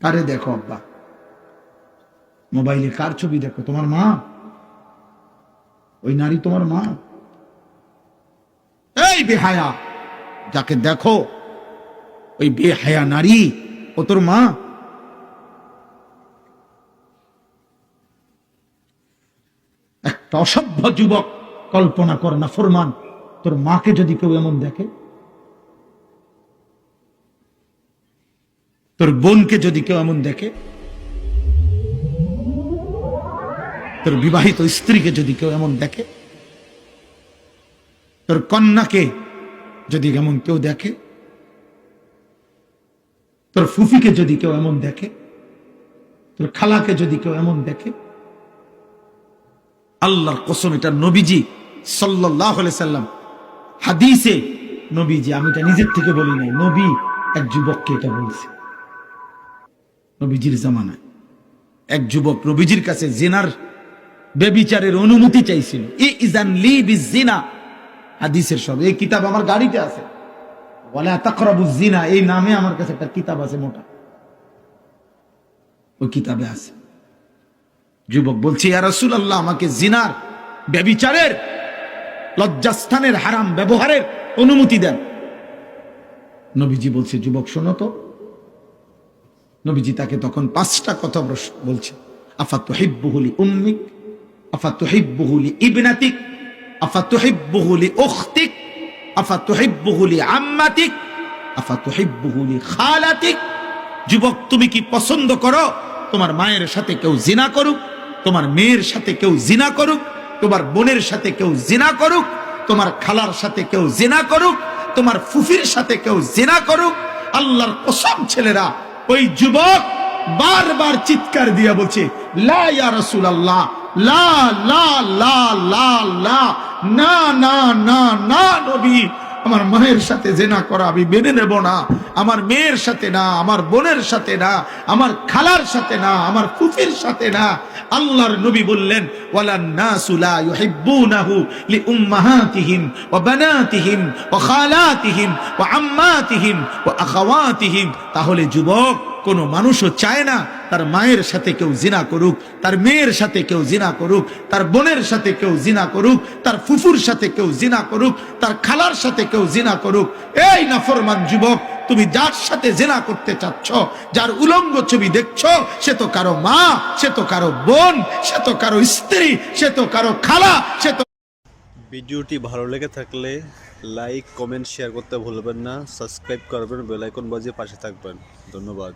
কারে দেখো আব্বা? মোবাইলে কার ছবি দেখো? তোমার মা? ওই নারী তোমার মা? এই বেহায়া, যাকে দেখো ওই বেহায়া নারী, ও তোর মা? একটা অসভ্য যুবক, কল্পনা কর না ফরমান, তোর মাকে যদি কেউ এমন দেখে, তোর বোনকে যদি কেউ এমন দেখে, তোর বিবাহিত স্ত্রীকে যদি কেউ এমন দেখে, তোর কন্যাকে যদি এমন কেউ দেখে, তোর ফুফিকে যদি কেউ এমন দেখে, তোর খালাকে যদি কেউ এমন দেখে, আল্লাহর কসম, এটা নবীজি সাল্লাল্লাহু আলাইহি সাল্লাম হাদিসে, নবীজি, আমি এটা নিজের থেকে বলি নাই, নবী এক যুবককে এটা বলছে। নবীজির জামানায় এক যুবক নবীজির কাছে জিনার, ব্যভিচারের অনুমতি চাইছিল। ইযান লি বিজিনা, হাদিসের সব, এই কিতাব আমার গাড়িতে আছে, ওয়ালা তাকরাবুজ জিনা, এই নামে আমার কাছে একটা কিতাব আছে মোটা, ওই কিতাবে আছে। যুবক বলছে, ইয়া রাসূলুল্লাহ, আমাকে জিনার, ব্যভিচারের, লজ্জাস্থানের হারাম ব্যবহারের অনুমতি দেন। নবীজি বলছে, যুবক শোনো তো। নবীজি তাকে তখন 5টা কথা বলছে। আফাতুহিব্বুহু লি উম্মিক, আফাতুহিব্বুহু লি ইবনাতিক, আফাতুহিব্বুহু লি উখতিক, আফাতুহিব্বুহু লি আম্মাতিক, আফাতুহিব্বুহু লি খালাতিক। যুবক, তুমি কি পছন্দ করো তোমার মায়ের সাথে কেউ জিনা করুক, তোমার মেয়ের সাথে কেউ জিনা করুক, তোমার বোনের সাথে কেউ জিনা করুক, তোমার খালার সাথে কেউ জিনা করুক, তোমার ফুফির সাথে কেউ জিনা করুক? আল্লাহর কসম ছেলেরা, ওই যুবক বারবার চিৎকার দিয়া বলছে, লা ইয়া রাসূলুল্লাহ, লা লা লা লা লা, না না না না নবী, আমার মায়ের সাথে জিনা করা আমি মেনে নেব না, আমার মেয়ের সাথে না, আমার বোনের সাথে না, আমার খালার সাথে না, আমার ফুফির সাথে না। আল্লাহর নবী বললেন, ওয়ালান নাসু লা ইউহিব্বুনাহু লিউম্মাহাতিহিম ওয়া বানাতিহিম ওয়া খালাতিহিম ওয়া আম্মাতিহিম ওয়া আখাওয়াতিহিম। তাহলে যুবক, কোন মানুষও চায় না তার মায়ের সাথে কেউ জিনা করুক, তার মেয়ের সাথে কেউ জিনা করুক, তার বোনের সাথে কেউ জিনা করুক, তার ফুফুর সাথে কেউ জিনা করুক, তার খালার সাথে কেউ জিনা করুক। এই নাফরমান যুবক, তুমি যার সাথে জিনা করতে চাচ্ছ, যার উলঙ্গ ছবি দেখছো, সে তো কারো মা, সে তো কারো বোন, সে তো কারো স্ত্রী, সে তো কারো খালা, সে তো। ভিডিওটি ভালো লেগে থাকলে লাইক, কমেন্ট, শেয়ার করতে ভুলবেন না। সাবস্ক্রাইব করবেন, বেল আইকন বাজিয়ে পাশে থাকবেন। ধন্যবাদ।